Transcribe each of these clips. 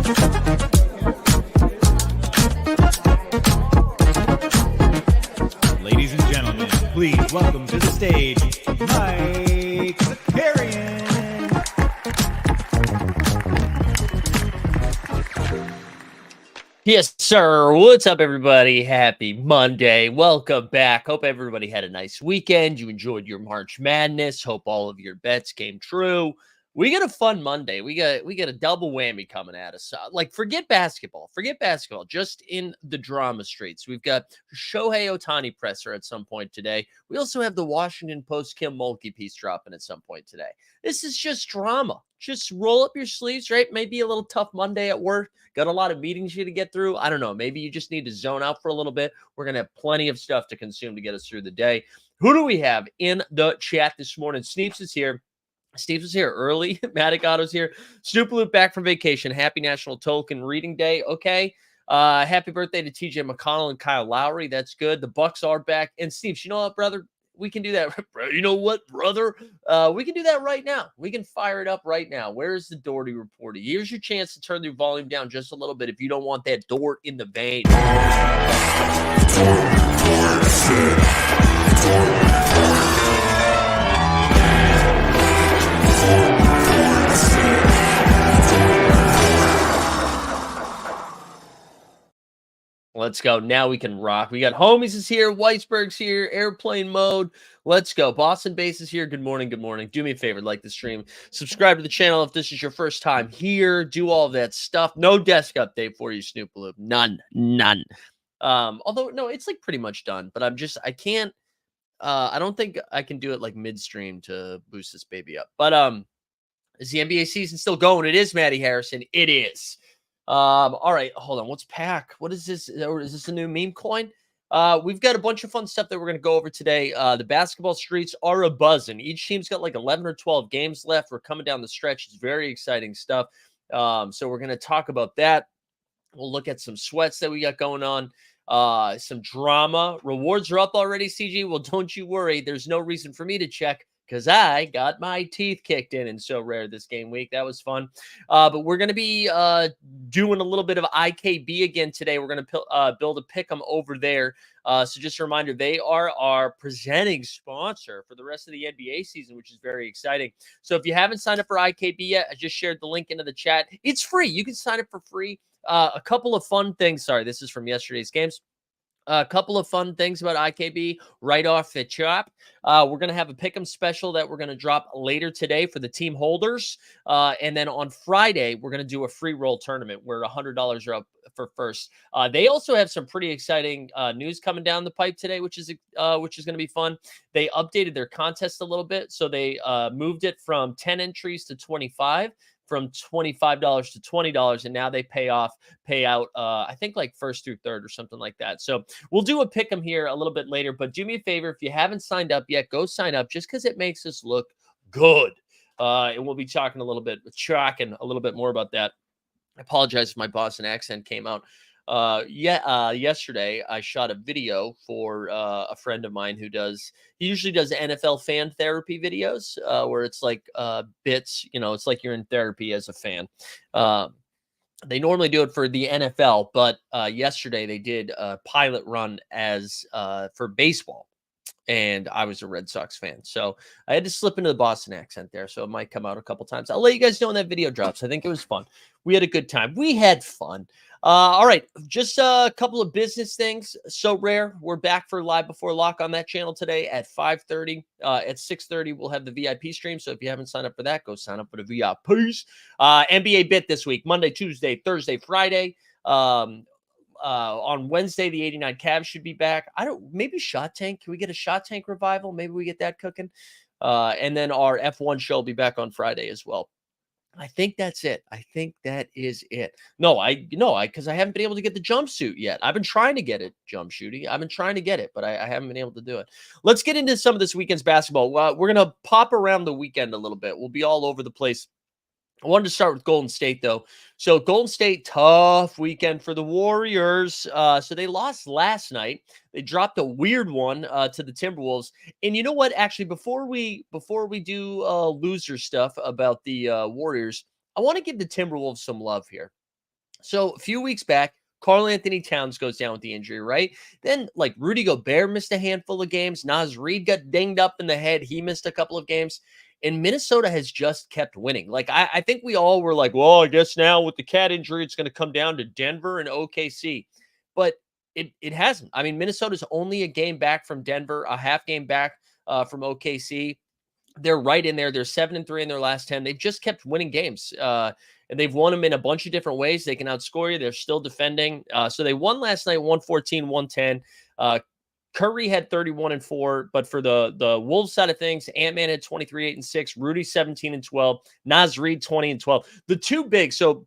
Ladies and gentlemen, please welcome to the stage, Mike Zakarian. Yes, sir. What's up, everybody? Happy Monday. Welcome back. Hope everybody had a nice weekend. You enjoyed your March Madness. Hope all of your bets came true. We got a fun Monday. We got a double whammy coming at us. Forget basketball. Forget basketball. Just in the drama streets. We've got Shohei Ohtani presser at some point today. We also have the Washington Post Kim Mulkey piece dropping at some point today. This is just drama. Just roll up your sleeves, right? Maybe a little tough Monday at work. Got a lot of meetings you to get through. I don't know. Maybe you just need to zone out for a little bit. We're going to have plenty of stuff to consume to get us through the day. Who do we have in the chat this morning? Sneeps is here. Steve was here early. Matic here. Snoop Loop back from vacation. Happy National Tolkien Reading Day. Okay. Happy birthday to TJ McConnell and Kyle Lowry. That's good. The Bucks are back. And Steve, you know what, brother? We can do that. You know what, brother? We can do that right now. We can fire it up right now. Where is the Doherty reporter? Here's your chance to turn the volume down just a little bit if you don't want that Dort in the vein. Let's go. Now we can rock. We got Homies is here. Weisberg's here. Airplane mode. Let's go. Boston Base is here. Good morning. Good morning. Do me a favor. Like the stream. Subscribe to the channel if this is your first time here. Do all of that stuff. No desk update for you, Snoop Loop. None. Although, no, it's like pretty much done. But I can't. I don't think I can do it like midstream to boost this baby up. But is the NBA season still going? It is, Matty Harrison. It is. All right, hold on. What's Pack? What is this? Is this a new meme coin? We've got a bunch of fun stuff that we're going to go over today. The basketball streets are a buzzing. Each team's got like 11 or 12 games left. We're coming down the stretch. It's very exciting stuff. So we're going to talk about that. We'll look at some sweats that we got going on. Some drama. Rewards are up already, CG. Well, don't you worry. There's no reason for me to check, because I got my teeth kicked in and so rare this game week. That was fun. But we're going to be doing a little bit of IKB again today. We're going to build a pick'em over there. So just a reminder, they are our presenting sponsor for the rest of the NBA season, which is very exciting. So if you haven't signed up for IKB yet, I just shared the link into the chat. It's free. You can sign up for free. A couple of fun things. Sorry, this is from yesterday's games. A couple of fun things about IKB right off the chop. We're going to have a pick'em special that we're going to drop later today for the team holders. And then on Friday, we're going to do a free roll tournament where $100 are up for first. They also have some pretty exciting news coming down the pipe today, which is going to be fun. They updated their contest a little bit. So they moved it from 10 entries to 25. From $25 to $20, and now they pay out, I think like first through third or something like that. So we'll do a pick'em here a little bit later, but do me a favor, if you haven't signed up yet, go sign up just because it makes us look good. And we'll be talking a little bit with Chuck and a little bit more about that. I apologize if my Boston accent came out. Yesterday I shot a video for a friend of mine he usually does NFL fan therapy videos where it's like bits, it's like you're in therapy as a fan. They normally do it for the NFL, but yesterday they did a pilot run as for baseball. And I was a Red Sox fan. So I had to slip into the Boston accent there. So it might come out a couple times. I'll let you guys know when that video drops. I think it was fun. We had a good time. We had fun. All right. Just a couple of business things. So rare. We're back for Live Before Lock on that channel today at 5:30. At 6:30, we'll have the VIP stream. So if you haven't signed up for that, go sign up for the VIPs. NBA bit this week, Monday, Tuesday, Thursday, Friday. On Wednesday, the 89 Cavs should be back. Maybe Shot Tank. Can we get a Shot Tank revival? Maybe we get that cooking. And then our F1 show will be back on Friday as well. I think that's it. I think that is it. Because I haven't been able to get the jumpsuit yet. I've been trying to get it jumpsuiting. I've been trying to get it, but I haven't been able to do it. Let's get into some of this weekend's basketball. We're going to pop around the weekend a little bit. We'll be all over the place. I wanted to start with Golden State, though. So Golden State, tough weekend for the Warriors. So they lost last night. They dropped a weird one to the Timberwolves. And you know what? Actually, before we do loser stuff about the Warriors, I want to give the Timberwolves some love here. So a few weeks back, Karl Anthony Towns goes down with the injury, right? Then like Rudy Gobert missed a handful of games. Naz Reid got dinged up in the head. He missed a couple of games. And Minnesota has just kept winning. Like I think we all were like, well, I guess now with the cat injury, it's going to come down to Denver and OKC. But it hasn't. I mean, Minnesota's only a game back from Denver, a half game back from OKC. They're right in there. They're 7-3 in their last 10. They've just kept winning games. And they've won them in a bunch of different ways. They can outscore you. They're still defending. So they won last night, 114, 110. Curry had 31-4, but for the Wolves side of things, Ant-Man had 23, 8-6, Rudy 17-12, Naz Reid 20-12. The two big, so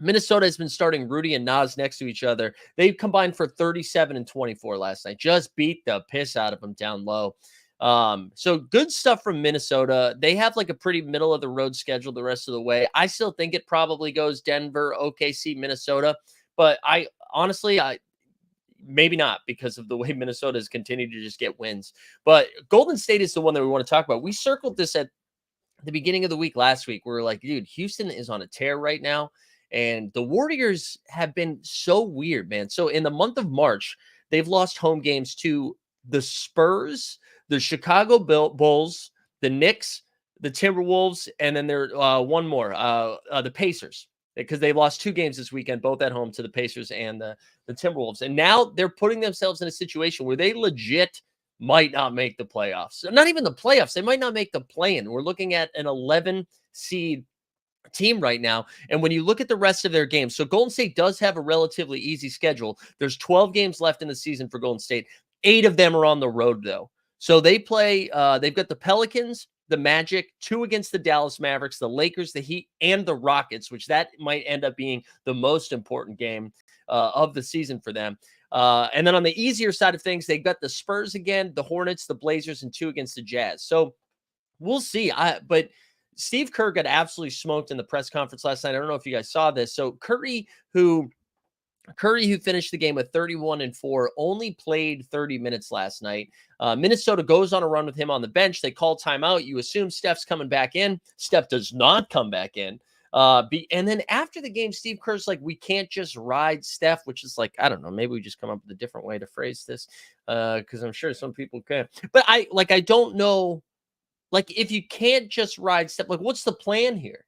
Minnesota has been starting Rudy and Naz next to each other. They combined for 37-24 last night. Just beat the piss out of them down low. So good stuff from Minnesota. They have like a pretty middle of the road schedule the rest of the way. I still think it probably goes Denver, OKC, Minnesota, but I honestly, maybe not because of the way Minnesota has continued to just get wins. But Golden State is the one that we want to talk about. We circled this at the beginning of the week last week. We were like, dude, Houston is on a tear right now. And the Warriors have been so weird, man. So in the month of March, they've lost home games to the Spurs, the Chicago Bulls, the Knicks, the Timberwolves, and then there one more, the Pacers, because they lost 2 games this weekend, both at home to the Pacers and the Timberwolves. And now they're putting themselves in a situation where they legit might not make the playoffs. Not even the playoffs. They might not make the play-in. We're looking at an 11 seed team right now. And when you look at the rest of their games, so Golden State does have a relatively easy schedule. There's 12 games left in the season for Golden State. 8 of them are on the road, though. So they play, they've got the Pelicans, the Magic, 2 against the Dallas Mavericks, the Lakers, the Heat, and the Rockets, which that might end up being the most important game of the season for them. And then on the easier side of things, they got the Spurs again, the Hornets, the Blazers, and 2 against the Jazz. So we'll see. But Steve Kerr got absolutely smoked in the press conference last night. I don't know if you guys saw this. So Curry, who finished the game with 31-4, only played 30 minutes last night. Minnesota goes on a run with him on the bench. They call timeout. You assume Steph's coming back in. Steph does not come back in. And then after the game, Steve Kerr's like, we can't just ride Steph, which is like, I don't know, maybe we just come up with a different way to phrase this, because I'm sure some people can. But I don't know, like, if you can't just ride Steph, like, what's the plan here?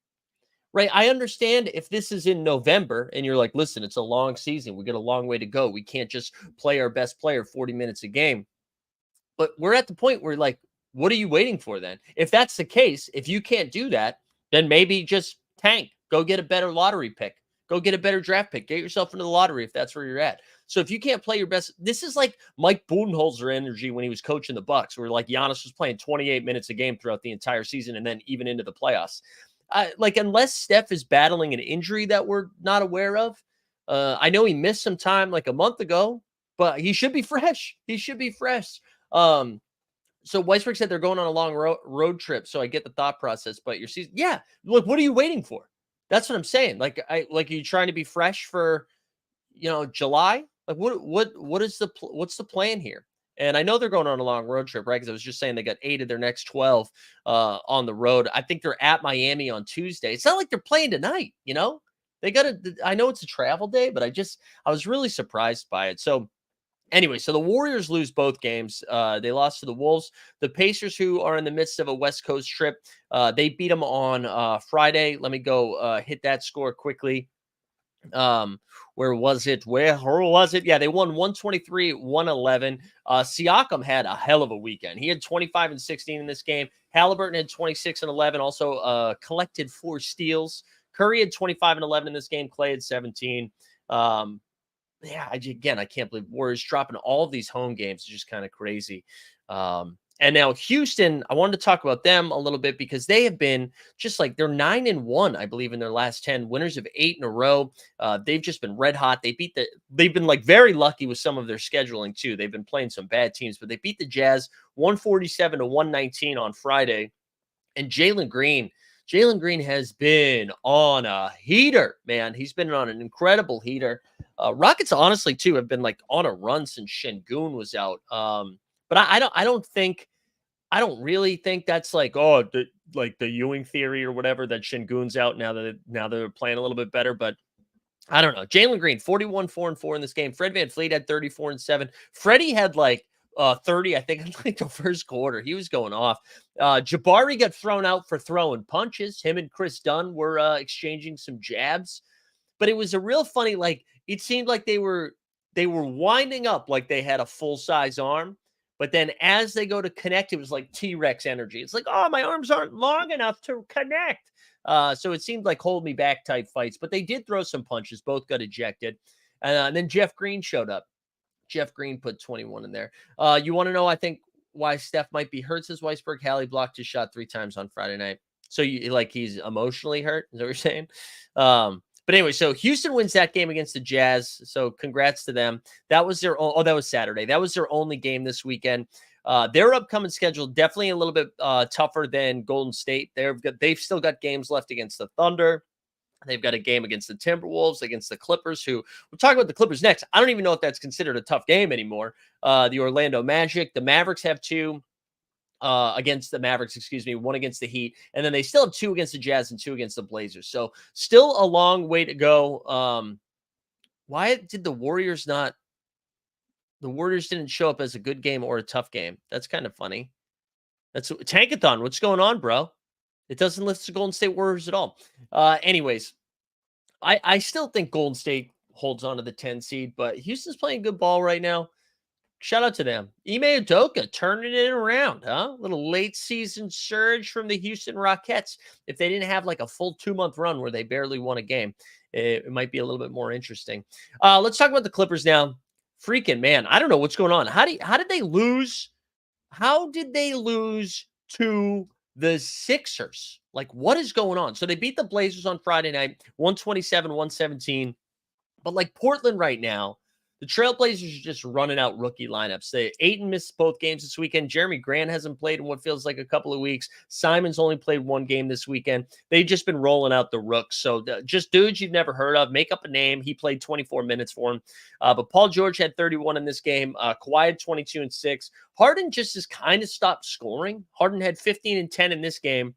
Right. I understand if this is in November and you're like, listen, it's a long season. We got a long way to go. We can't just play our best player 40 minutes a game. But we're at the point where, like, what are you waiting for then? If that's the case, if you can't do that, then maybe just tank. Go get a better lottery pick. Go get a better draft pick. Get yourself into the lottery if that's where you're at. So if you can't play your best, this is like Mike Budenholzer energy when he was coaching the Bucks, where like Giannis was playing 28 minutes a game throughout the entire season and then even into the playoffs. Like, unless Steph is battling an injury that we're not aware of, I know he missed some time like a month ago, but he should be fresh. He should be fresh. So Weisberg said they're going on a long road trip. So I get the thought process, but your season, yeah. Look, what are you waiting for? That's what I'm saying. Like, are you trying to be fresh for, July? Like, what's the plan here? And I know they're going on a long road trip, right? Because I was just saying they got 8 of their next 12 on the road. I think they're at Miami on Tuesday. It's not like they're playing tonight, They I know it's a travel day, but I was really surprised by it. So anyway, so the Warriors lose both games. They lost to the Wolves. The Pacers, who are in the midst of a West Coast trip, they beat them on Friday. Let me go hit that score quickly. Where was it? Yeah, they won 123-111. Siakam had a hell of a weekend. He had 25 and 16 in this game. Halliburton had 26 and 11, also collected 4 steals. Curry had 25 and 11 in this game. Clay had 17. I can't believe Warriors dropping all of these home games. It's just kind of crazy. And now Houston, I wanted to talk about them a little bit because they have been just like, they're 9-1, I believe, in their last 10, winners of 8 in a row. They've just been red hot. They've been like very lucky with some of their scheduling too. They've been playing some bad teams, but they beat the Jazz 147-119 on Friday. And Jalen Green has been on a heater, man. He's been on an incredible heater. Rockets, honestly, too, have been like on a run since Şengün was out. But I don't really think that's like, the Ewing theory or whatever, that Şengün's out now that they're playing a little bit better. But I don't know. Jalen Green, 41, 4-4 in this game. Fred VanVleet had 34-7. Freddie had like 30, I think, in like the first quarter. He was going off. Jabari got thrown out for throwing punches. Him and Chris Dunn were exchanging some jabs. But it was a real funny, like, it seemed like they were winding up like they had a full-size arm. But then as they go to connect, it was like T-Rex energy. It's like, oh, my arms aren't long enough to connect. So it seemed like hold me back type fights, but they did throw some punches. Both got ejected. And then Jeff Green showed up. Jeff Green put 21 in there. You want to know, I think, why Steph might be hurt, says Weisberg. Hallie blocked his shot 3 times on Friday night. So he's emotionally hurt? Is that what you're saying? But anyway, so Houston wins that game against the Jazz. So congrats to them. That was that was Saturday. That was their only game this weekend. Their upcoming schedule definitely a little bit tougher than Golden State. They've still got games left against the Thunder. They've got a game against the Timberwolves, against the Clippers, who we'll talk about the Clippers next. I don't even know if that's considered a tough game anymore. The Orlando Magic, the Mavericks have 2 against the Mavericks, 1 against the Heat. And then they still have 2 against the Jazz and 2 against the Blazers. So still a long way to go. Why did the Warriors didn't show up as a good game or a tough game? That's kind of funny. That's Tankathon. What's going on, bro? It doesn't list the Golden State Warriors at all. Anyways, I still think Golden State holds on to the 10 seed, but Houston's playing good ball right now. Shout out to them. Ime Udoka turning it around, huh? Little late season surge from the Houston Rockets. If they didn't have like a full 2-month run where they barely won a game, it might be a little bit more interesting. Let's talk about the Clippers now. Freaking man, I don't know what's going on. How did they lose? How did they lose to the Sixers? Like, what is going on? So they beat the Blazers on Friday night, 127-117. But like Portland right now, the Trailblazers are just running out rookie lineups. Ayton missed both games this weekend. Jeremy Grant hasn't played in what feels like a couple of weeks. Simon's only played 1 game this weekend. They've just been rolling out the rooks. So just dudes you've never heard of. Make up a name. He played 24 minutes for him. But Paul George had 31 in this game. Kawhi had 22 and 6. Harden just has kind of stopped scoring. Harden had 15 and 10 in this game.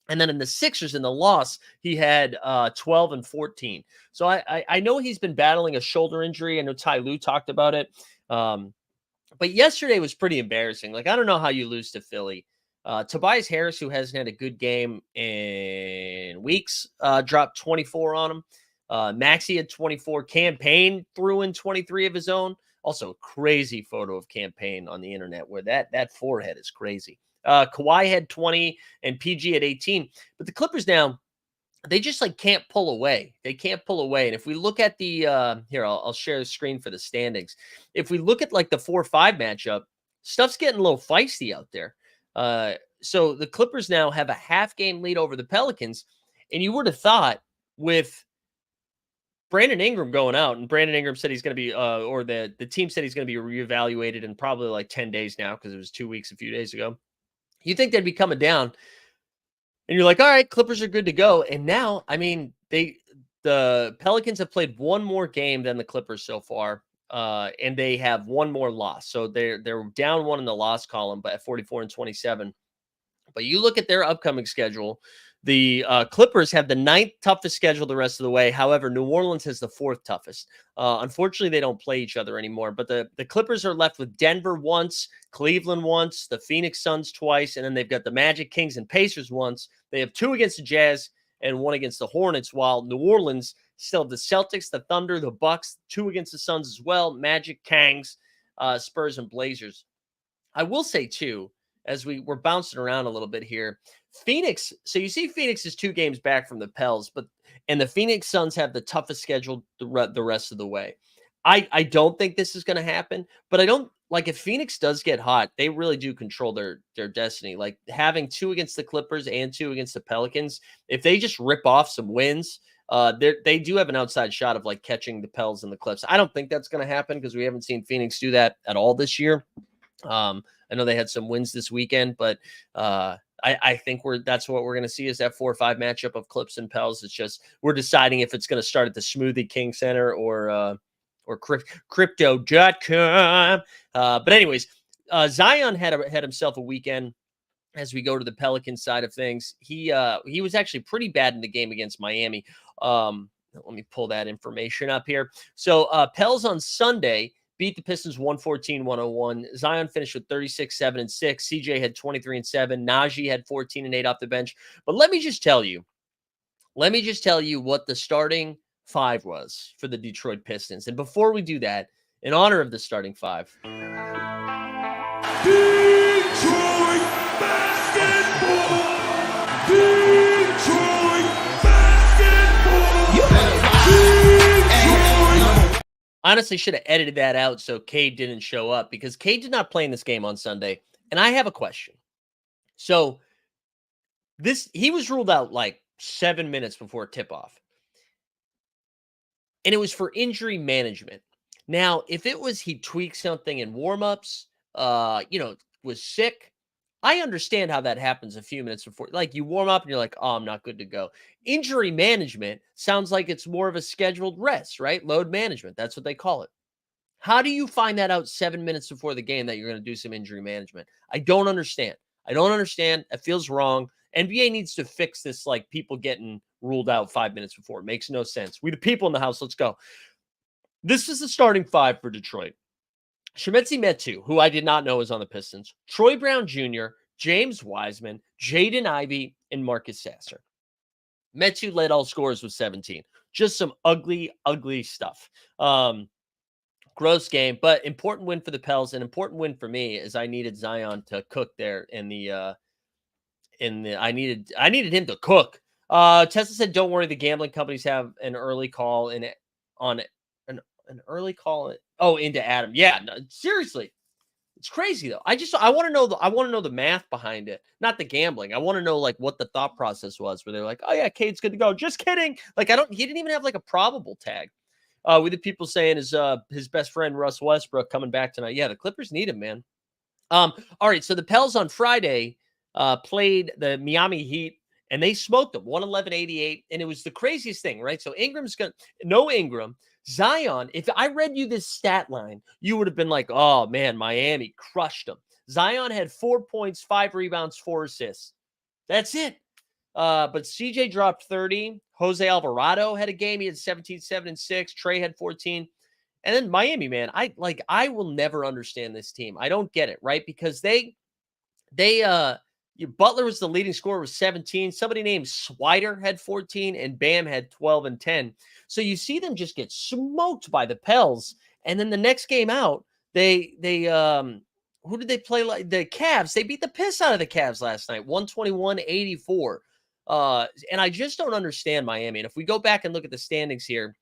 And then in the Sixers, in the loss, he had 12 and 14. So I know he's been battling a shoulder injury. I know Ty Lue talked about it. But yesterday was pretty embarrassing. Like, I don't know how you lose to Philly. Tobias Harris, who hasn't had a good game in weeks, dropped 24 on him. Maxey had 24. Cam Payne threw in 23 of his own. Also, a crazy photo of Cam Payne on the internet where that forehead is crazy. Kawhi had 20 and PG had 18. But the Clippers now, they just like can't pull away. They can't pull away. And if we look at the here, I'll share the screen for the standings. If we look at like the 4-5 matchup, stuff's getting a little feisty out there. So the Clippers now have a half-game lead over the Pelicans. And you would have thought with Brandon Ingram going out, and Brandon Ingram said he's going to be, or the team said he's going to be reevaluated in probably like 10 days now because it was 2 weeks a few days ago. You think they'd be coming down, and you're like, all right, Clippers are good to go. And now, I mean, the Pelicans have played 1 more game than the Clippers so far, and they have 1 more loss. So they're down 1 in the loss column, but at 44 and 27. But you look at their upcoming schedule. The Clippers have the 9th toughest schedule the rest of the way. However, New Orleans has the 4th toughest. Unfortunately, they don't play each other anymore. But the Clippers are left with Denver once, Cleveland once, the Phoenix Suns twice, and then they've got the Magic, Kings, and Pacers once. They have 2 against the Jazz and 1 against the Hornets, while New Orleans still have the Celtics, the Thunder, the Bucks, 2 against the Suns as well, Magic, Kangs, Spurs, and Blazers. I will say, too, as we're bouncing around a little bit here, Phoenix. So you see Phoenix is 2 games back from the Pels, and the Phoenix Suns have the toughest schedule the rest of the way. I don't think this is going to happen, but I don't like if Phoenix does get hot, they really do control their destiny. Like having 2 against the Clippers and 2 against the Pelicans, if they just rip off some wins, they do have an outside shot of like catching the Pels and the Clips. I don't think that's going to happen because we haven't seen Phoenix do that at all this year. I know they had some wins this weekend, but I think that's what we're going to see is that 4-5 matchup of Clips and Pels. It's just we're deciding if it's going to start at the Smoothie King Center or crypto.com. But anyways, Zion had himself a weekend. As we go to the Pelican side of things, he was actually pretty bad in the game against Miami. Let me pull that information up here. So Pels on Sunday beat the Pistons 114-101. Zion finished with 36, 7, and 6. CJ had 23 and 7. Najee had 14 and 8 off the bench. But let me just tell you what the starting five was for the Detroit Pistons. And before we do that, in honor of the starting five, Detroit basketball! Detroit basketball! Detroit! honestly should have edited that out so Cade didn't show up, because Cade did not play in this game on Sunday. And I have a question. So he was ruled out like 7 minutes before tip-off. And it was for injury management. Now, if it was he tweaked something in warm-ups, was sick, I understand how that happens a few minutes before. Like, you warm up and you're like, oh, I'm not good to go. Injury management sounds like it's more of a scheduled rest, right? Load management. That's what they call it. How do you find that out 7 minutes before the game that you're going to do some injury management? I don't understand. It feels wrong. NBA needs to fix this, like people getting ruled out 5 minutes before. It makes no sense. We the people in the house. Let's go. This is the starting five for Detroit. Chimezie Metu, who I did not know was on the Pistons. Troy Brown Jr., James Wiseman, Jaden Ivey, and Marcus Sasser. Metu led all scorers with 17. Just some ugly, ugly stuff. Gross game, but important win for the Pels. An important win for me is I needed Zion to cook there I needed him to cook. Tesla said, don't worry, the gambling companies have an early call into Adam. Yeah, no, seriously. It's crazy though. I want to know the math behind it, not the gambling. I want to know like what the thought process was where they're like, oh yeah, Cade's good to go. Just kidding. Like he didn't even have like a probable tag. With the people saying is his best friend Russ Westbrook coming back tonight. Yeah, the Clippers need him, man. All right, so the Pels on Friday played the Miami Heat, and they smoked them 111-88, and it was the craziest thing, right? So no Ingram. Zion, if I read you this stat line, you would have been like, oh man, Miami crushed them. Zion had 4 points, 5 rebounds, 4 assists. That's it. But CJ dropped 30. Jose Alvarado had a game. He had 17, 7, and 6. Trey had 14. And then Miami, man, I will never understand this team. I don't get it, right? Because Butler was the leading scorer with 17. Somebody named Swider had 14, and Bam had 12 and 10. So you see them just get smoked by the Pels. And then the next game out, who did they play? Like the Cavs. They beat the piss out of the Cavs last night, 121-84. And I just don't understand Miami. And if we go back and look at the standings here,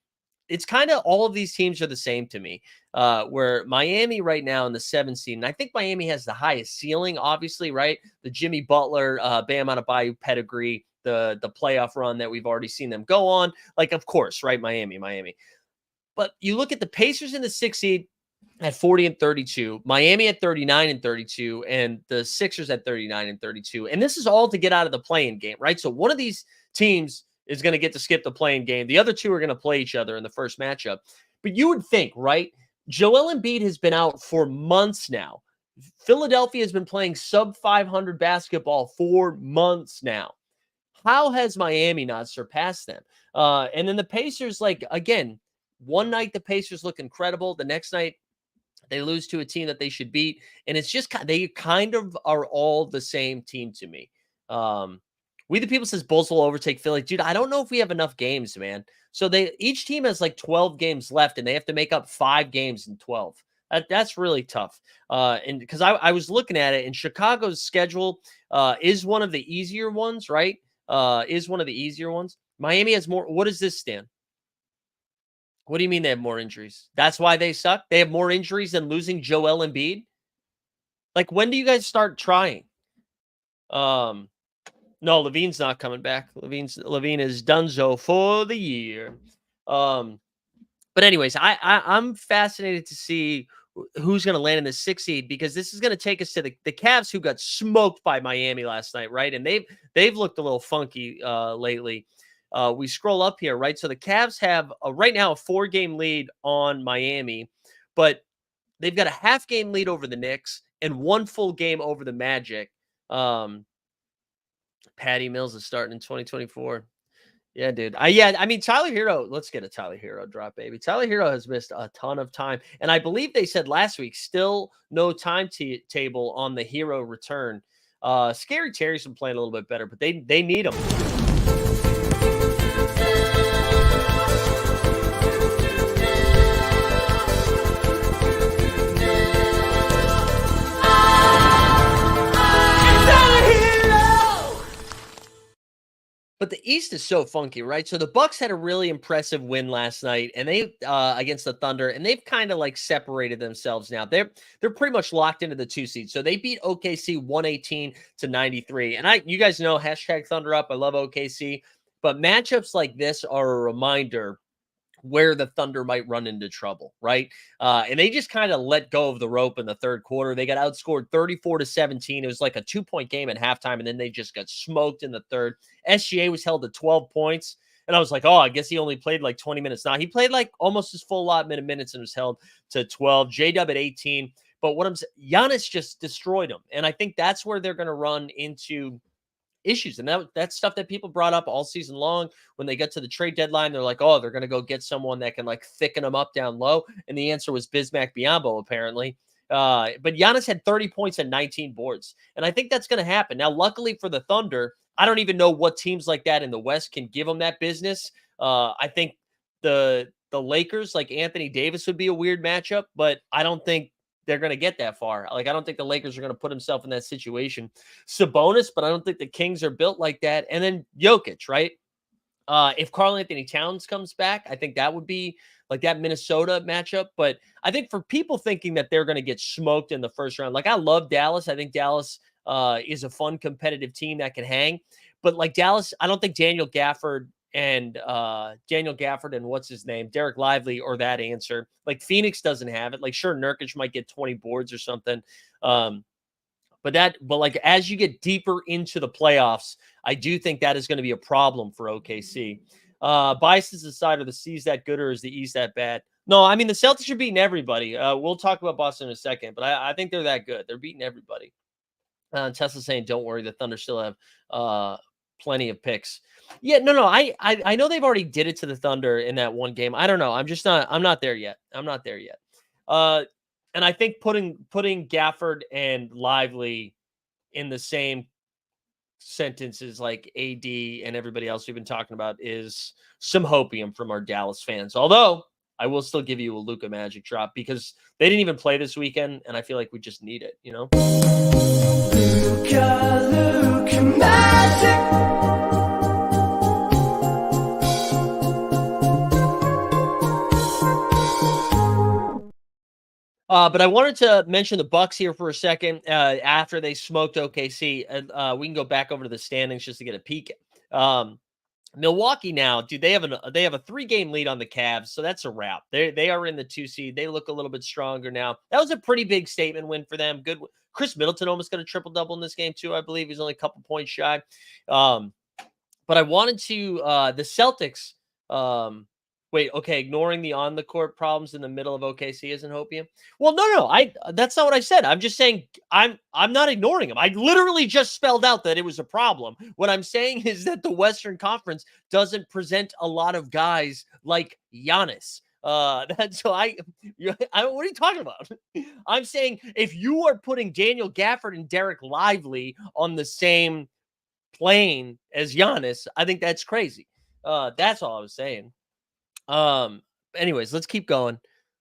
it's kind of all of these teams are the same to me, where Miami right now in the 7th seed, and I think Miami has the highest ceiling, obviously, right? The Jimmy Butler, Bam Adebayo pedigree, the playoff run that we've already seen them go on. Like, of course, right? Miami. But you look at the Pacers in the 6th seed at 40-32, Miami at 39-32, and the Sixers at 39-32. And this is all to get out of the play-in game, right? So one of these teams is going to get to skip the play-in game. The other two are going to play each other in the first matchup. But you would think, right? Joel Embiid has been out for months now. Philadelphia has been playing sub-500 basketball for months now. How has Miami not surpassed them? And then the Pacers, like, again, one night the Pacers look incredible. The next night they lose to a team that they should beat. And it's just, they kind of are all the same team to me. We the people says Bulls will overtake Philly. Dude, I don't know if we have enough games, man. So each team has like 12 games left, and they have to make up 5 games in 12. That's really tough. And because I was looking at it, and Chicago's schedule is one of the easier ones, right? Miami has more. What does this stand? What do you mean they have more injuries? That's why they suck? They have more injuries than losing Joel Embiid? Like, when do you guys start trying? No, Levine's not coming back. Levine is donezo for the year. But anyways, I'm fascinated to see who's going to land in the 6th seed, because this is going to take us to the Cavs, who got smoked by Miami last night, right? And they've looked a little funky lately. We scroll up here, right? So the Cavs have right now a 4-game lead on Miami, but they've got a half-game lead over the Knicks and 1 full game over the Magic. Patty Mills is starting in 2024. Yeah, dude. I mean, Tyler Hero, let's get a Tyler Hero drop, baby. Tyler Hero has missed a ton of time. And I believe they said last week, still no table on the Hero return. Scary Terry's been playing a little bit better, but they need him. But the East is so funky, right? So the Bucks had a really impressive win last night, and they against the Thunder, and they've kind of like separated themselves now. They're pretty much locked into the 2 seed. So they beat OKC 118-93. And you guys know hashtag Thunder Up. I love OKC, but matchups like this are a reminder where the Thunder might run into trouble, right? And they just kind of let go of the rope in the third quarter. They got outscored 34-17. It was like a 2-point game at halftime, and then they just got smoked in the third. SGA was held to 12 points, and I was like, oh, I guess he only played like 20 minutes. Now he played like almost his full allotment of minutes and was held to 12. J-Dub at 18. But what I'm saying, Giannis just destroyed him, and I think that's where they're going to run into issues. And that's stuff that people brought up all season long. When they get to the trade deadline, they're like, oh, they're going to go get someone that can like thicken them up down low. And the answer was Bismack Biyombo, apparently. But Giannis had 30 points and 19 boards. And I think that's going to happen. Now, luckily for the Thunder, I don't even know what teams like that in the West can give them that business. I think the Lakers, like Anthony Davis, would be a weird matchup, but I don't think they're going to get that far. Like, I don't think the Lakers are going to put himself in that situation. Sabonis, but I don't think the Kings are built like that. And then Jokic, right? If Karl Anthony Towns comes back, I think that would be like that Minnesota matchup. But I think for people thinking that they're going to get smoked in the first round, like I love Dallas. I think Dallas is a fun, competitive team that can hang. But like Dallas, I don't think Daniel Gafford and what's his name, Derek Lively, or that answer. Like Phoenix doesn't have it. Like sure, Nurkic might get 20 boards or something. But like as you get deeper into the playoffs, I do think that is going to be a problem for OKC. Bias is the side of the C's that good or is the East that bad? No, I mean the Celtics are beating everybody. We'll talk about Boston in a second, but I think they're that good. They're beating everybody. Tesla saying, "Don't worry, the Thunder still have plenty of picks." Yeah, no. I know they've already did it to the Thunder in that one game. I don't know. I'm not there yet. I'm not there yet. And I think putting Gafford and Lively in the same sentences like AD and everybody else we've been talking about is some hopium from our Dallas fans. Although I will still give you a Luka Magic drop because they didn't even play this weekend, and I feel like we just need it, you know? Luka Magic. But I wanted to mention the Bucks here for a second. After they smoked OKC, we can go back over to the standings just to get a peek. Milwaukee now, dude, they have a 3-game lead on the Cavs, so that's a wrap. They are in the 2 seed. They look a little bit stronger now. That was a pretty big statement win for them. Good. Chris Middleton almost got a triple double in this game too. I believe he's only a couple points shy. But I wanted to the Celtics. Wait, okay, ignoring the on-the-court problems in the middle of OKC isn't hopium? Well, no, that's not what I said. I'm just saying I'm not ignoring them. I literally just spelled out that it was a problem. What I'm saying is that the Western Conference doesn't present a lot of guys like Giannis. What are you talking about? I'm saying if you are putting Daniel Gafford and Derek Lively on the same plane as Giannis, I think that's crazy. That's all I was saying. Anyways, let's keep going.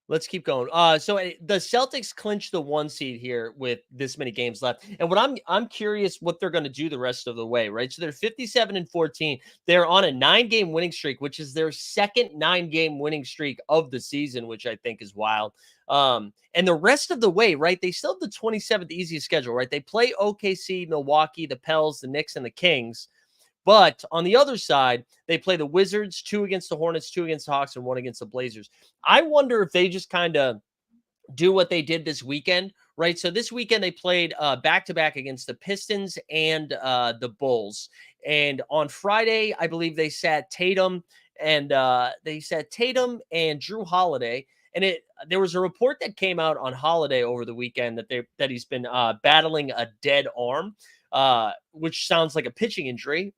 So the Celtics clinched the 1 seed here with this many games left. And what I'm curious what they're going to do the rest of the way, right? So they're 57-14. They're on a 9-game winning streak, which is their second 9-game winning streak of the season, which I think is wild. And the rest of the way, right? They still have the 27th easiest schedule, right? They play OKC, Milwaukee, the Pels, the Knicks, and the Kings. But on the other side, they play the Wizards, 2 against the Hornets, 2 against the Hawks, and 1 against the Blazers. I wonder if they just kind of do what they did this weekend, right? So this weekend they played back-to-back against the Pistons and the Bulls. And on Friday, I believe they sat Tatum and Drew Holiday. And there was a report that came out on Holiday over the weekend that he's been battling a dead arm, which sounds like a pitching injury.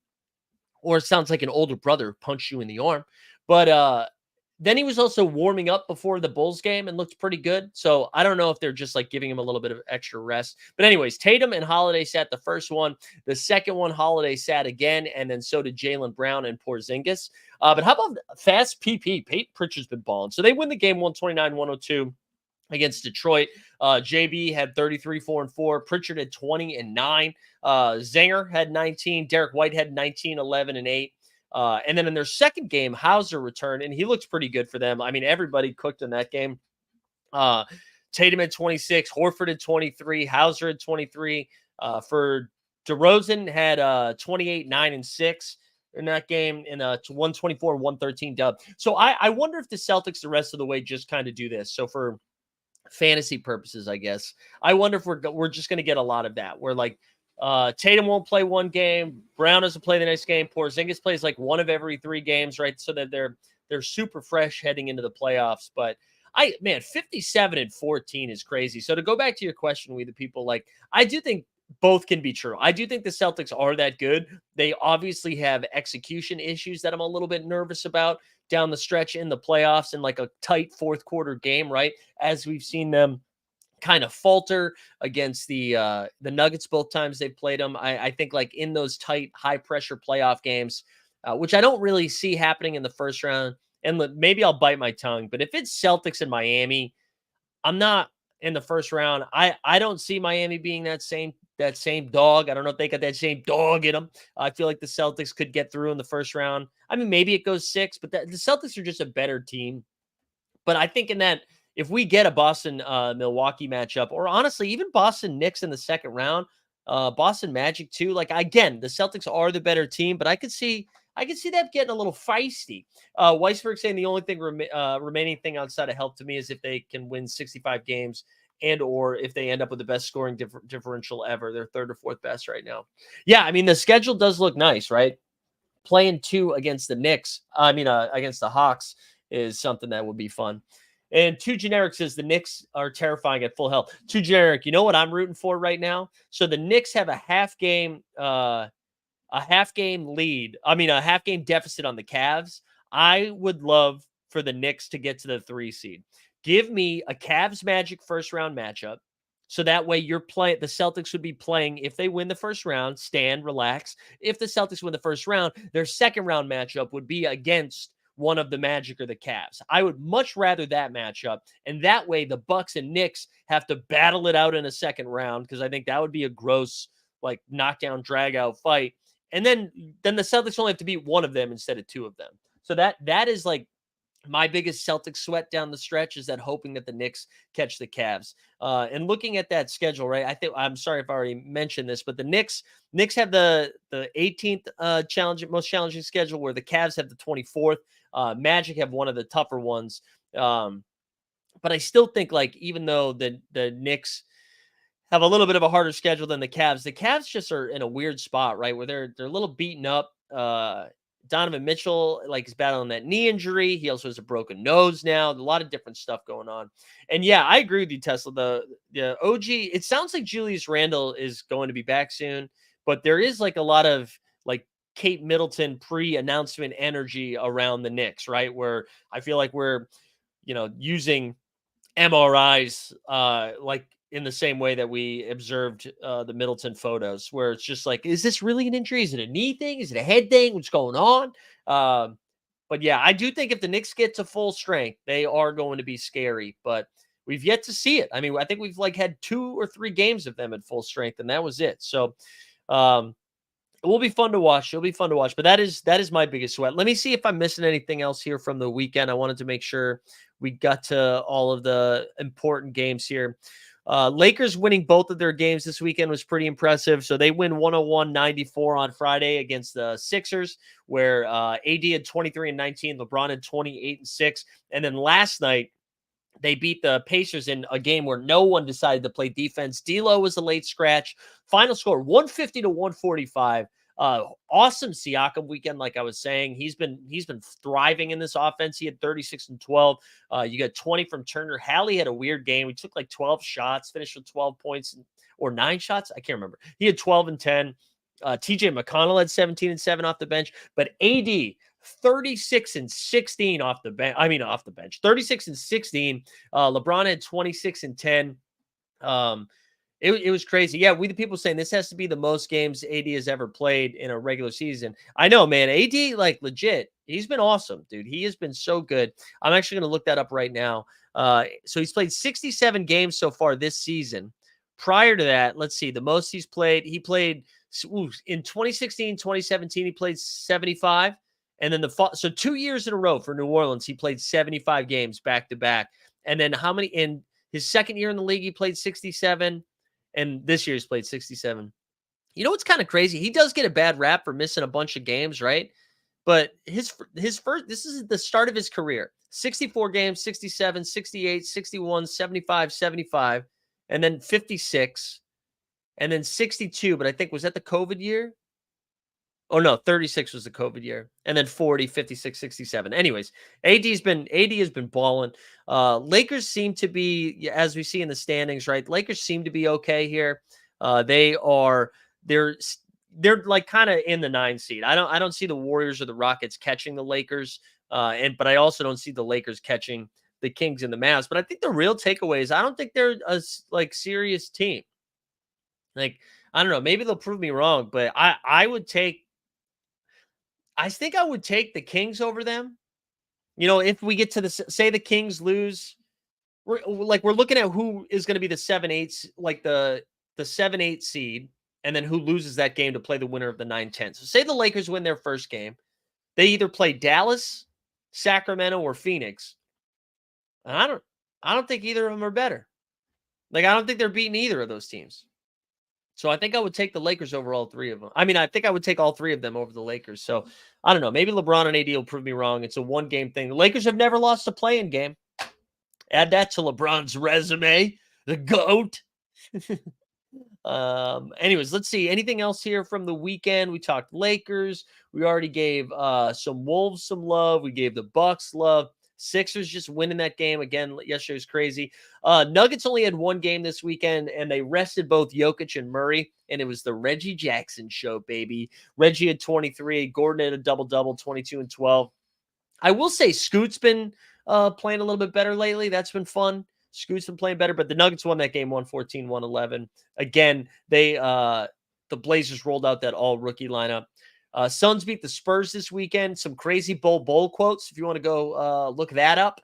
or it sounds like an older brother punched you in the arm. But then he was also warming up before the Bulls game and looked pretty good. So I don't know if they're just like giving him a little bit of extra rest. But anyways, Tatum and Holiday sat the first one. The second one, Holiday sat again, and then so did Jaylen Brown and Porzingis. But how about fast PP? Peyton Pritchard's been balling. So they win the game 129-102 against Detroit. JB had 33, 4 and 4. Pritchard had 20 and 9. Zanger had 19. Derek White had 19, 11 and 8. And then in their second game, Hauser returned, and he looks pretty good for them. I mean, everybody cooked in that game. Tatum had 26, Horford had 23, Hauser had 23. For DeRozan had 28, 9 and 6 in that game, in a 124-113 dub. So I wonder if the Celtics the rest of the way just kind of do this. So for fantasy purposes, I guess, I wonder if we're just going to get a lot of that, where like Tatum won't play one game, Brown doesn't play the next game, Porzingis plays like one of every 3 games, right? So that they're super fresh heading into the playoffs. But 57-14 is crazy. So to go back to your question, we the people, like, I do think both can be true. I do think the Celtics are that good. They obviously have execution issues that I'm a little bit nervous about down the stretch in the playoffs, in like a tight fourth quarter game, right? As we've seen them kind of falter against the Nuggets both times they've played them. I think like in those tight, high pressure playoff games, which I don't really see happening in the first round. And maybe I'll bite my tongue, but if it's Celtics in Miami, I'm not in the first round. I don't see Miami being that same dog. I don't know if they got that same dog in them. I feel like the Celtics could get through in the first round. I mean, maybe it goes 6, but the Celtics are just a better team. But I think in that, if we get a Boston Milwaukee matchup, or honestly, even Boston Knicks in the second round, Boston Magic too, like, again, the Celtics are the better team, but I could see that getting a little feisty. Weisberg saying the only thing remaining thing outside of help to me is if they can win 65 games, and or if they end up with the best scoring differential ever. They're third or fourth best right now. Yeah, I mean, the schedule does look nice, right? Playing 2 against the Knicks, against the Hawks, is something that would be fun. And 2 Generic says the Knicks are terrifying at full health. 2 Generic, you know what I'm rooting for right now? So the Knicks have a half game lead. A half game deficit on the Cavs. I would love for the Knicks to get to the 3 seed. Give me a Cavs Magic first round matchup. So that way the Celtics would be playing, if they win the first round, stand, relax. If the Celtics win the first round, their second round matchup would be against one of the Magic or the Cavs. I would much rather that matchup. And that way the Bucks and Knicks have to battle it out in a second round, because I think that would be a gross, like, knockdown, drag out fight. And then the Celtics only have to beat one of them instead of 2 of them. So that is like my biggest Celtic sweat down the stretch, is that hoping that the Knicks catch the Cavs. And looking at that schedule, right? I'm sorry if I already mentioned this, but the Knicks have the 18th most challenging schedule, where the Cavs have the 24th. Magic have one of the tougher ones. But I still think, like, even though the Knicks have a little bit of a harder schedule than the Cavs just are in a weird spot, right? Where they're a little beaten up. Donovan Mitchell, like, is battling that knee injury. He also has a broken nose now. A lot of different stuff going on. And yeah, I agree with you, Tesla. The OG, it sounds like Julius Randle is going to be back soon, but there is like a lot of like Kate Middleton pre-announcement energy around the Knicks, right? Where I feel like we're, using MRIs like in the same way that we observed the Middleton photos, where it's just like, is this really an injury? Is it a knee thing? Is it a head thing? What's going on? But yeah, I do think if the Knicks get to full strength, they are going to be scary, but we've yet to see it. I mean, I think we've like had 2 or 3 games of them at full strength, and that was it. So it will be fun to watch. It'll be fun to watch, but that is my biggest sweat. Let me see if I'm missing anything else here from the weekend. I wanted to make sure we got to all of the important games here. Lakers winning both of their games this weekend was pretty impressive. So they win 101-94 on Friday against the Sixers, where AD had 23 and 19, LeBron had 28 and 6. And then last night, they beat the Pacers in a game where no one decided to play defense. D'Lo was a late scratch. Final score 150-145. Awesome Siakam weekend, like I was saying. He's been thriving in this offense. He had 36 and 12. You got 20 from Turner. Hallie had a weird game. He took like 12 shots, finished with 12 points or 9 shots. I can't remember. He had 12 and 10. TJ McConnell had 17 and 7 off the bench, but AD 36 and 16 off the bench. I mean, off the bench, 36 and 16. LeBron had 26 and 10. It was crazy. Yeah, we the people saying this has to be the most games AD has ever played in a regular season. I know, man. AD, like legit, he's been awesome, dude. He has been so good. I'm actually going to look that up right now. So he's played 67 games so far this season. Prior to that, let's see, the most he played in 2016, 2017, he played 75. And then so 2 years in a row for New Orleans, he played 75 games back to back. And then how many in his second year in the league, he played 67. And this year he's played 67. You know what's kind of crazy? He does get a bad rap for missing a bunch of games, right? But his first, this is the start of his career. 64 games, 67, 68, 61, 75, 75, and then 56, and then 62. But I think, was that the COVID year? Oh, no, 36 was the COVID year. And then 40, 56, 67. Anyways, AD has been balling. Lakers seem to be, as we see in the standings, right? Lakers seem to be okay here. They're like kind of in the 9 seed. I don't see the Warriors or the Rockets catching the Lakers. But I also don't see the Lakers catching the Kings and the Mavs. But I think the real takeaway is I don't think they're a serious team. Like, I don't know, maybe they'll prove me wrong, but I think I would take the Kings over them. You know, if we get to say the Kings lose, we're looking at who is going to be the 7-8, like the 7-8 seed, and then who loses that game to play the winner of the 9-10. So say the Lakers win their first game. They either play Dallas, Sacramento, or Phoenix. And I don't think either of them are better. Like, I don't think they're beating either of those teams. So I think I would take the Lakers over all 3 of them. I mean, I think I would take all 3 of them over the Lakers. So I don't know. Maybe LeBron and AD will prove me wrong. It's a 1-game thing. The Lakers have never lost a play-in game. Add that to LeBron's resume. The GOAT. Anyways, let's see. Anything else here from the weekend? We talked Lakers. We already gave some Wolves some love. We gave the Bucks love. Sixers just winning that game again. Yesterday was crazy. Nuggets only had 1 game this weekend, and they rested both Jokic and Murray, and it was the Reggie Jackson show, baby. Reggie had 23. Gordon had a double-double, 22 and 12. I will say Scoot's been playing a little bit better lately. That's been fun. Scoot's been playing better, but the Nuggets won that game 114, 111. Again, the Blazers rolled out that all-rookie lineup. Suns beat the Spurs this weekend. Some crazy bowl quotes if you want to go look that up.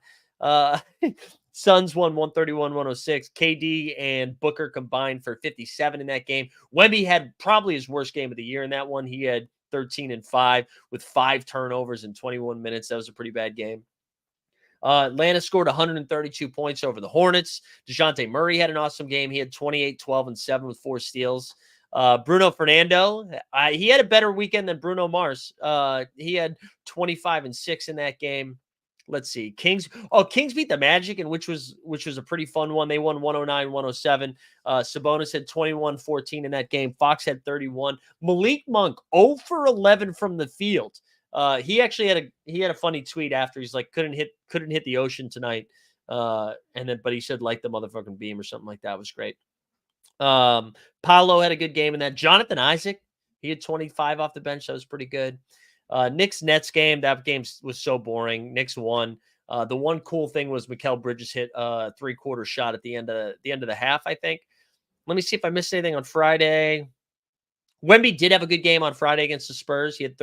Suns won 131-106. KD and Booker combined for 57 in that game. Wemby had probably his worst game of the year in that one. He had 13 and 5 with 5 turnovers in 21 minutes. That was a pretty bad game. Atlanta scored 132 points over the Hornets. DeJounte Murray had an awesome game. He had 28, 12, and 7 with 4 steals. Bruno Fernando, he had a better weekend than Bruno Mars. He had 25 and 6 in that game. Let's see. Kings beat the Magic, and which was a pretty fun one. They won 109-107. Sabonis had 21-14 in that game. Fox had 31. Malik Monk 0 for 11 from the field. He actually had a funny tweet after. He's like, couldn't hit the ocean tonight. But he said like the motherfucking beam or something like that. It was great. Paolo had a good game in that. Jonathan Isaac, he had 25 off the bench. That was pretty good. Knicks Nets game. That game was so boring. Knicks won. The one cool thing was Mikal Bridges hit a 3-quarter shot at the end of the half, I think. Let me see if I missed anything on Friday. Wemby did have a good game on Friday against the Spurs. He had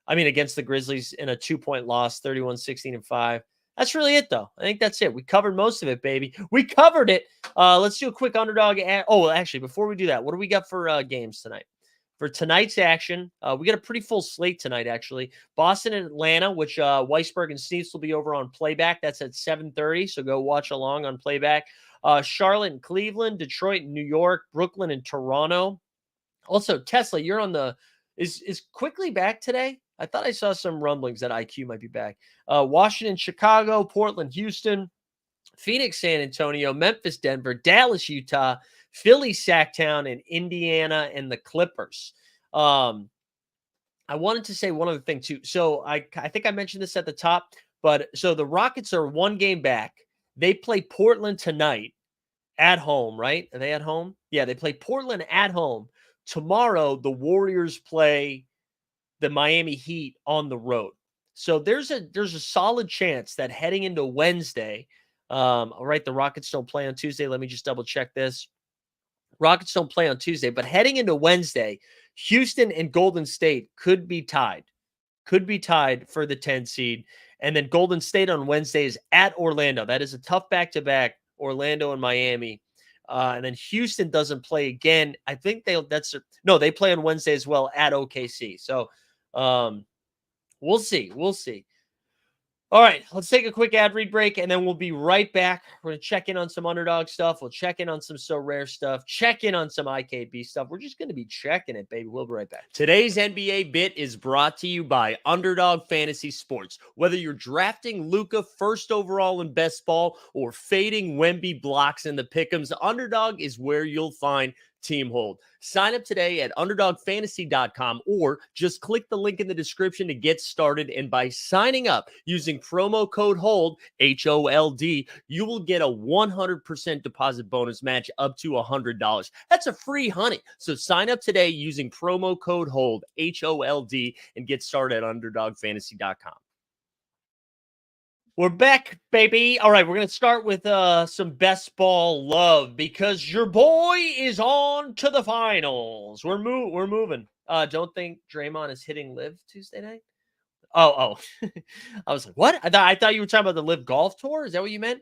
against the Grizzlies in a 2-point loss, 31, 16, and 5. That's really it, though. I think that's it. We covered most of it, baby. We covered it. Let's do a quick underdog. Actually, before we do that, what do we got for games tonight? For tonight's action, we got a pretty full slate tonight, actually. Boston and Atlanta, which Weisberg and Sneaks will be over on Playback. That's at 7:30, so go watch along on Playback. Charlotte and Cleveland, Detroit and New York, Brooklyn and Toronto. Also, Tesla, you're on the – is Quickly back today? I thought I saw some rumblings that IQ might be back. Washington, Chicago, Portland, Houston, Phoenix, San Antonio, Memphis, Denver, Dallas, Utah, Philly, Sacktown, and Indiana and the Clippers. I wanted to say one other thing too. So I think I mentioned this at the top, but so the Rockets are 1 game back. They play Portland tonight at home, right? Are they at home? Yeah, they play Portland at home. tomorrow the Warriors play the Miami Heat on the road. So there's a solid chance that heading into Wednesday, all right, the Rockets don't play on Tuesday. Let me just double check this. Rockets don't play on Tuesday, but heading into Wednesday, Houston and Golden State could be tied. Could be tied for the 10 seed. And then Golden State on Wednesday is at Orlando. That is a tough back-to-back, Orlando and Miami. And then Houston doesn't play again. I think they play on Wednesday as well at OKC. So we'll see. We'll see. All right, let's take a quick ad read break, and then we'll be right back. We're going to check in on some underdog stuff. We'll check in on some So Rare stuff, check in on some IKB stuff. We're just going to be checking it, baby. We'll be right back. Today's NBA Bit is brought to you by Underdog Fantasy Sports. Whether you're drafting Luka first overall in best ball or fading Wemby blocks in the pick'ems, Underdog is where you'll find Team Hold. Sign up today at underdogfantasy.com or just click the link in the description to get started. And by signing up using promo code HOLD, HOLD, you will get a 100% deposit bonus match up to $100. That's a free honey. So sign up today using promo code HOLD, HOLD, and get started at underdogfantasy.com. We're back, baby. All right, we're going to start with some best ball love because your boy is on to the finals. We're moving. Don't think Draymond is hitting Live Tuesday night? Oh. I was like, what? I thought you were talking about the Live Golf Tour. Is that what you meant?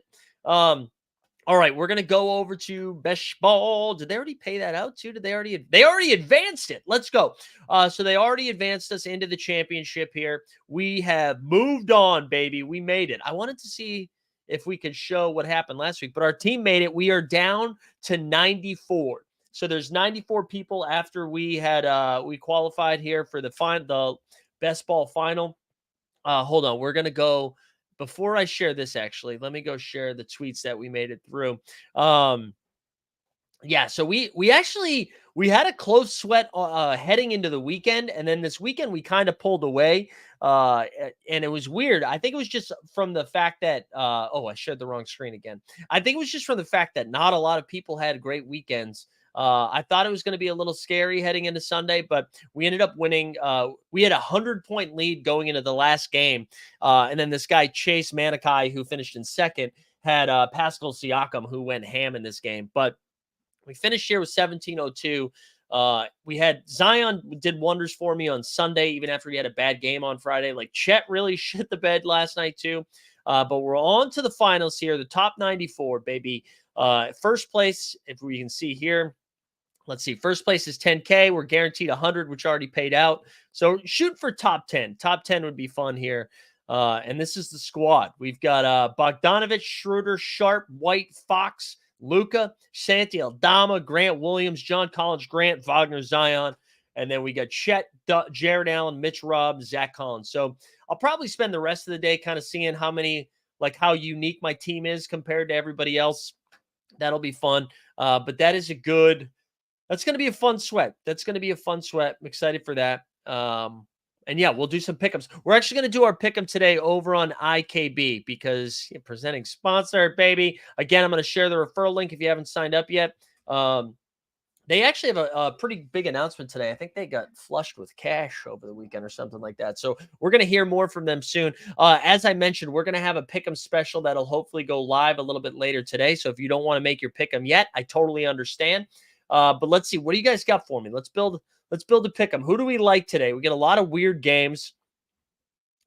All right, we're going to go over to Best Ball. Did they already pay that out too? They already advanced it. Let's go. So they already advanced us into the championship here. We have moved on, baby. We made it. I wanted to see if we could show what happened last week, but our team made it. We are down to 94. So there's 94 people after we had we qualified here for the Best Ball final. Hold on. We're going to go. Before I share this, actually, let me go share the tweets that we made it through. Yeah, so we had a close sweat heading into the weekend, and then this weekend we kind of pulled away, and it was weird. I think it was just from the fact that I shared the wrong screen again. I think it was just from the fact that not a lot of people had great weekends. I thought it was going to be a little scary heading into Sunday, but we ended up winning. We had a 100-point lead going into the last game. And then this guy, Chase Manikai, who finished in second, had Pascal Siakam, who went ham in this game. But we finished here with 1702. We had Zion did wonders for me on Sunday, even after he had a bad game on Friday. Like Chet really shit the bed last night too. But we're on to the finals here, the top 94, baby. First place, if we can see here. Let's see. First place is 10K. We're guaranteed 100, which already paid out. So shoot for top 10. Top 10 would be fun here. And this is the squad. We've got Bogdanovich, Schroeder, Sharp, White, Fox, Luka, Santi Aldama, Grant Williams, John Collins, Grant, Wagner, Zion. And then we got Chet, Jared Allen, Mitch Robb, Zach Collins. So I'll probably spend the rest of the day kind of seeing how unique my team is compared to everybody else. That'll be fun. But that's going to be a fun sweat. I'm excited for that. And yeah, we'll do some pick'ems. We're actually going to do our pick'em today over on IKB because presenting sponsor, baby. Again, I'm going to share the referral link if you haven't signed up yet. They actually have a pretty big announcement today. I think they got flushed with cash over the weekend or something like that. So we're going to hear more from them soon. As I mentioned, we're going to have a pick'em special that'll hopefully go live a little bit later today. So if you don't want to make your pick'em yet, I totally understand. But let's see. What do you guys got for me? Let's build a pick'em. Who do we like today? We get a lot of weird games.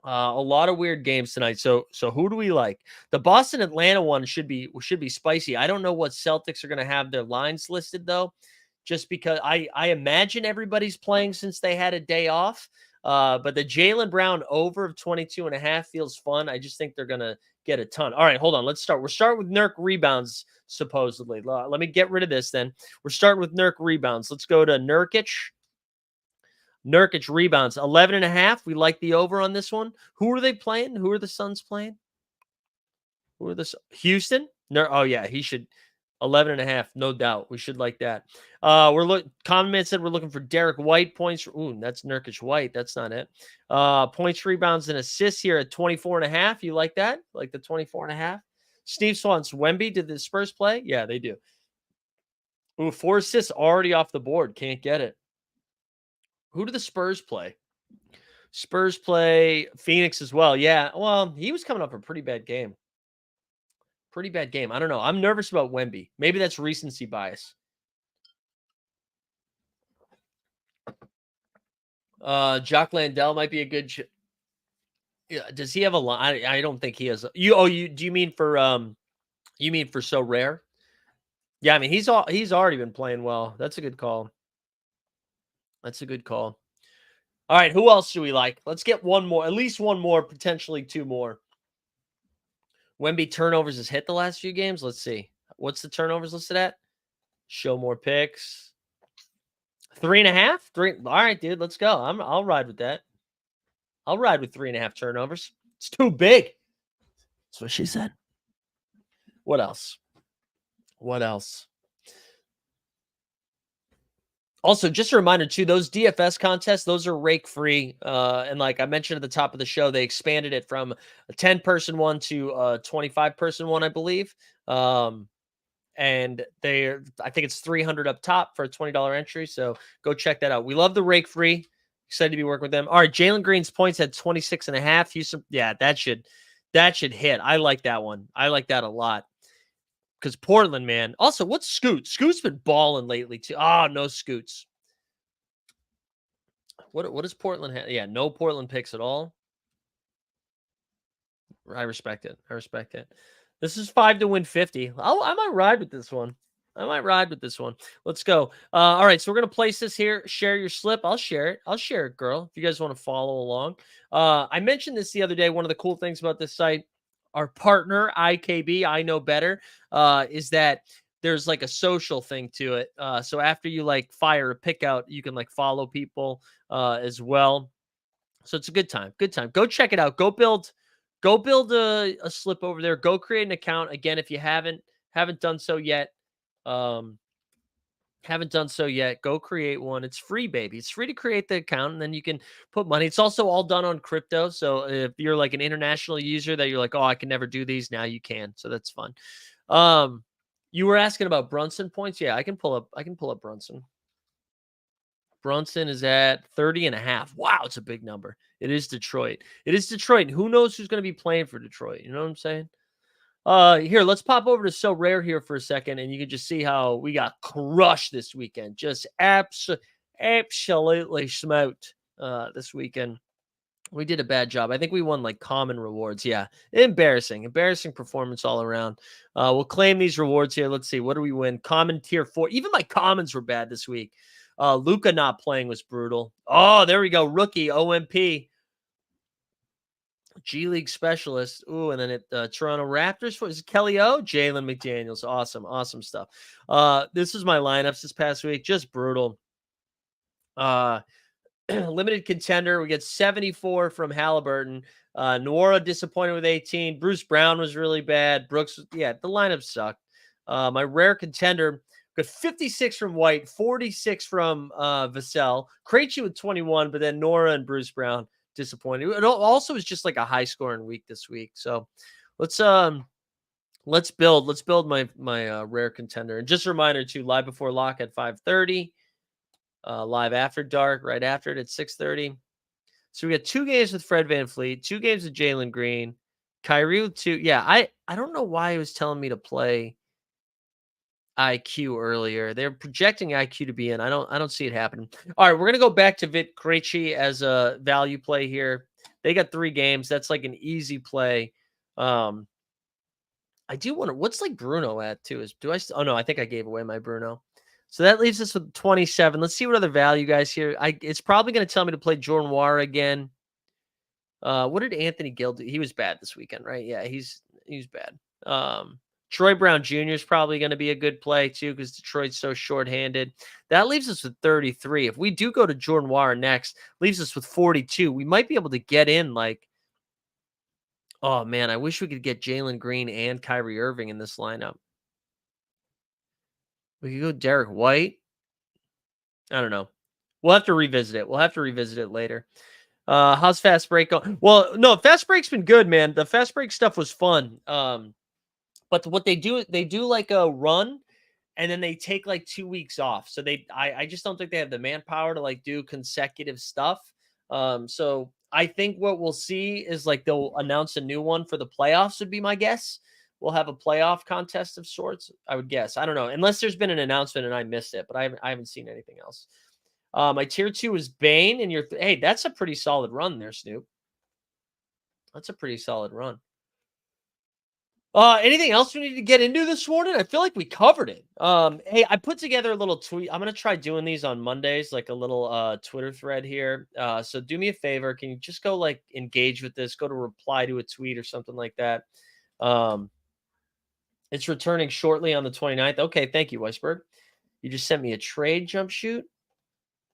Tonight. So who do we like? The Boston Atlanta one should be spicy. I don't know what Celtics are going to have their lines listed though, just because I imagine everybody's playing since they had a day off. But the Jaylen Brown over of 22.5 feels fun. I just think they're going to get a ton. All right, hold on. Let's start. We'll start with Nurk rebounds, supposedly. Let me get rid of this then. We're starting with Nurk rebounds. Let's go to Nurkic. Nurkic rebounds, 11.5. We like the over on this one. Who are they playing? Who are the Suns playing? Houston? Oh, yeah, he should. 11.5, no doubt. We should like that. Common Man said we're looking for Derek White points. Ooh, that's Nurkic White. That's not it. Points, rebounds, and assists here at 24.5. You like that? Like the 24.5? Steve Swans, Wemby, did the Spurs play? Yeah, they do. Ooh, 4 assists already off the board. Can't get it. Who do the Spurs play? Spurs play Phoenix as well. Yeah. Well, he was coming up a pretty bad game. Pretty bad game. I don't know. I'm nervous about Wemby. Maybe that's recency bias. Jock Landell might be a good. Yeah. Does he have a line? I don't think he has. You do you mean for So Rare? Yeah, I mean he's already been playing well. That's a good call. That's a good call. All right, who else do we like? Let's get one more, at least one more, potentially two more. Wemby turnovers has hit the last few games. Let's see. What's the turnovers listed at? Show more picks. 3.5? 3. All right, dude, let's go. I'll ride with that. I'll ride with 3.5 turnovers. It's too big. That's what she said. What else? What else? Also, just a reminder too, those DFS contests, those are rake free. And like I mentioned at the top of the show, they expanded it from a 10-person one to a 25-person one, I believe. And I think it's $300 up top for a $20 entry. So go check that out. We love the rake free. Excited to be working with them. All right, Jalen Green's points had 26.5. Houston, yeah, that should hit. I like that one. I like that a lot. Because Portland, man. Also, what's Scoot? Scoot's been balling lately, too. Oh, no Scoots. What does Portland have? Yeah, no Portland picks at all. I respect it. I respect it. This is 5 to win 50. I might ride with this one. Let's go. All right, so we're going to place this here. Share your slip. I'll share it, girl, if you guys want to follow along. I mentioned this the other day. One of the cool things about this site, our partner, IKB, I Know Better, is that there's like a social thing to it. So after you like fire a pick out, you can like follow people as well. So it's a good time. Go check it out. Go build a slip over there. Go create an account. Again, if you haven't done so yet, go create one. It's free, baby. It's free to create the account, and then you can put money. It's also all done on crypto. So if you're like an international user that you're like, oh, I can never do these, now you can. So that's fun. You were asking about Brunson points. Yeah, I can pull up Brunson. Brunson is at 30.5. Wow, it's a big number. It is Detroit. And who knows who's going to be playing for Detroit? You know what I'm saying? Here, let's pop over to So Rare here for a second, and you can just see how we got crushed this weekend. Just absolutely smoked this weekend. We did a bad job. I think we won like common rewards. Yeah, embarrassing performance all around. We'll claim these rewards here. Let's see. What do we win? Common tier 4. Even my commons were bad this week. Luka not playing was brutal. Oh, there we go. Rookie OMP. G League specialist. Ooh, and then at Toronto Raptors was Kelly O. Jalen McDaniels. Awesome stuff. This was my lineups this past week. Just brutal. Limited contender. We get 74 from Halliburton. Nwora disappointed with 18. Bruce Brown was really bad. Brooks, yeah, the lineup sucked. My rare contender got 56 from White, 46 from Vassell. Krejci with 21, but then Nwora and Bruce Brown disappointed. It also was just like a high scoring week this week. So let's build my rare contender. And just a reminder too, live before lock at 5:30. Live after dark, right after it at 6:30. So we got 2 games with Fred VanVleet, 2 games with Jalen Green, Kyrie with 2. Yeah, I don't know why he was telling me to play IQ earlier. They're projecting IQ to be in. I don't see it happening. All right, we're gonna go back to Vit Krejci as a value play here. They got 3 games. That's like an easy play. I do wonder what's like Bruno at too. Oh no, I think I gave away my Bruno. So that leaves us with 27. Let's see what other value guys here. It's probably going to tell me to play Jordan Nwora again. What did Anthony Gill do? He was bad this weekend, right? Yeah, he's bad. Troy Brown Jr. is probably going to be a good play too because Detroit's so shorthanded. That leaves us with 33. If we do go to Jordan Nwora next, leaves us with 42. We might be able to get in like, oh man, I wish we could get Jalen Green and Kyrie Irving in this lineup. We could go Derek White. I don't know. We'll have to revisit it. Later. How's Fast Break going? Well, no, Fast Break's been good, man. The Fast Break stuff was fun. But what they do like a run, and then they take like 2 weeks off. So I just don't think they have the manpower to like do consecutive stuff. So I think what we'll see is like they'll announce a new one for the playoffs would be my guess. We'll have a playoff contest of sorts, I would guess. I don't know, unless there's been an announcement and I missed it, but I haven't seen anything else. My tier 2 is Bane, and hey, that's a pretty solid run there, Snoop. That's a pretty solid run. Anything else we need to get into this morning? I feel like we covered it. Hey, I put together a little tweet. I'm gonna try doing these on Mondays, like a little Twitter thread here. So do me a favor. Can you just go like engage with this? Go to reply to a tweet or something like that. It's returning shortly on the 29th. Okay, thank you, Weisberg. You just sent me a trade jump shoot.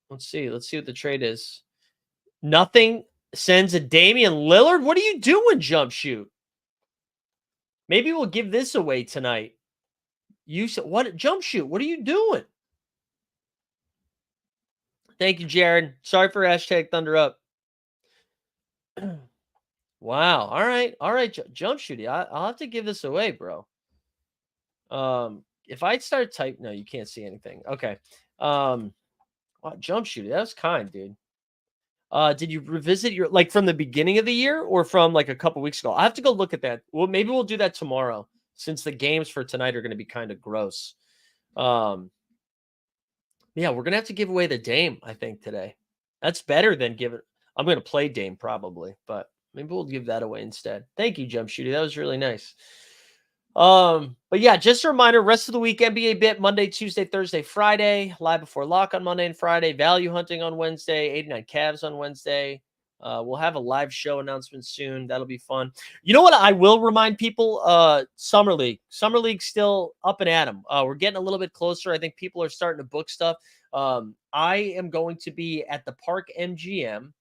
Let's see what the trade is. Nothing sends a Damian Lillard. What are you doing, jump shoot? Maybe we'll give this away tonight. You said what jump shoot? What are you doing? Thank you, Jared. Sorry for hashtag Thunder Up. Wow. All right. Jump shooty. I'll have to give this away, bro. If I start type, no, you can't see anything. Okay. Wow, jump shooty. That was kind, dude. Did you revisit your like from the beginning of the year or from like a couple weeks ago? I have to go look at that. Well, maybe we'll do that tomorrow since the games for tonight are going to be kind of gross. Yeah, we're gonna have to give away the Dame, I think, today. That's better than giving. I'm gonna play Dame probably, but maybe we'll give that away instead. Thank you, Jump Shooty. That was really nice. But yeah, just a reminder, rest of the week, NBA Bit, Monday, Tuesday, Thursday, Friday, live before lock on Monday and Friday, value hunting on Wednesday, 89 Cavs on Wednesday. We'll have a live show announcement soon. That'll be fun. You know what? I will remind people, Summer League's still up and at 'em. We're getting a little bit closer. I think people are starting to book stuff. I am going to be at the Park MGM.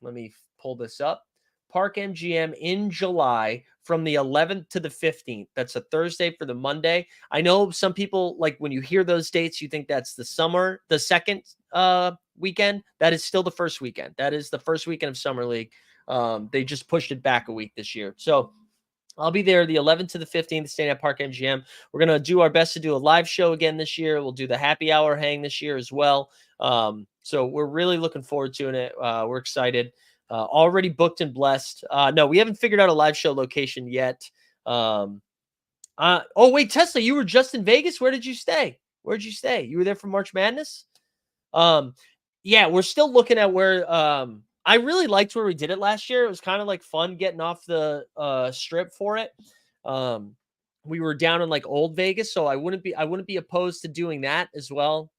Let me pull this up. Park MGM in July from the 11th to the 15th. That's a Thursday for the Monday. I know some people, like when you hear those dates, you think that's the second weekend. That is still the first weekend. That is the first weekend of Summer League. They just pushed it back a week this year. So I'll be there the 11th to the 15th, staying at Park MGM. We're going to do our best to do a live show again this year. We'll do the happy hour hang this year as well. So we're really looking forward to it. We're excited. Already booked and blessed. No, we haven't figured out a live show location yet. Oh, wait, Tesla, you were just in Vegas? Where did you stay? Where'd you stay? You were there for March Madness? Yeah, we're still looking at where I really liked where we did it last year. It was kind of like fun getting off the strip for it. We were down in like old Vegas, so I wouldn't be opposed to doing that as well.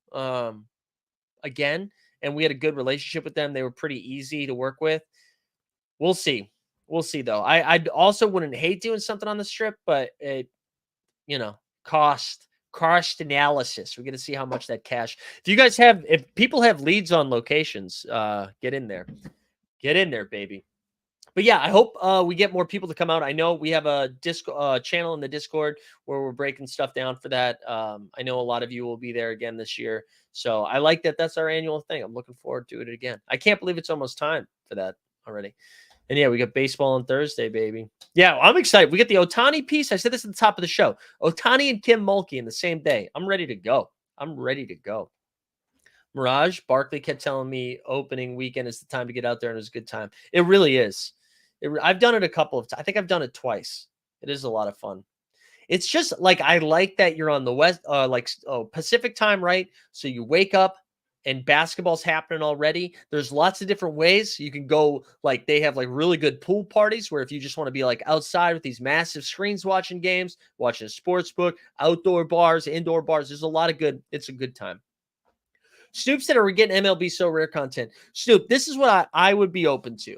Again. And we had a good relationship with them. They were pretty easy to work with. We'll see. We'll see, though. I also wouldn't hate doing something on the strip, but it, cost analysis. We're going to see how much that cash. If people have leads on locations, get in there. Get in there, baby. But yeah, I hope we get more people to come out. I know we have a channel in the Discord where we're breaking stuff down for that. I know a lot of you will be there again this year. So I like that. That's our annual thing. I'm looking forward to it again. I can't believe it's almost time for that already. And yeah, we got baseball on Thursday, baby. Yeah, I'm excited. We get the Ohtani piece. I said this at the top of the show. Ohtani and Kim Mulkey in the same day. I'm ready to go. Mirage, Barkley kept telling me opening weekend is the time to get out there, and it was a good time. It really is. I've done it a couple of times. I think I've done it twice. It is a lot of fun. It's just like I like that you're on the West, Pacific time, right? So you wake up and basketball's happening already. There's lots of different ways you can go. Like they have like really good pool parties where if you just want to be like outside with these massive screens watching games, watching a sports book, outdoor bars, indoor bars. There's a lot of good. It's a good time. Snoop said, "Are we getting MLB So Rare content?" Snoop, this is what I would be open to.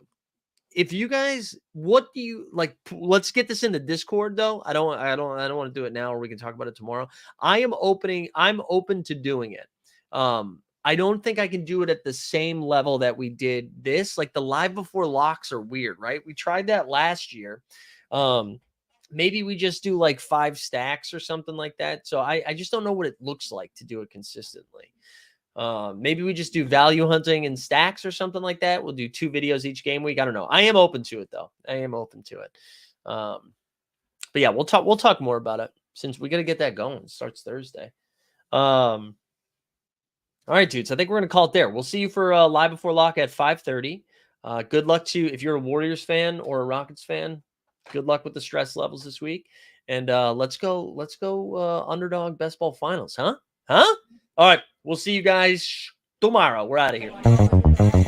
If you guys, what do you like? Let's get this in the Discord though. I don't want to do it now, or we can talk about it tomorrow. I'm open to doing it. I don't think I can do it at the same level that we did this. Like the live before locks are weird, right? We tried that last year. Maybe we just do like 5 stacks or something like that. So I just don't know what it looks like to do it consistently. Maybe we just do value hunting and stacks or something like that. We'll do 2 videos each game week. I don't know. I am open to it though. But yeah, we'll talk more about it since we got to get that going. It starts Thursday. All right, dudes. I think we're gonna call it there. We'll see you for live before lock at 5:30. Good luck to if you're a Warriors fan or a Rockets fan. Good luck with the stress levels this week. And let's go underdog best ball finals, huh? All right. We'll see you guys tomorrow. We're out of here.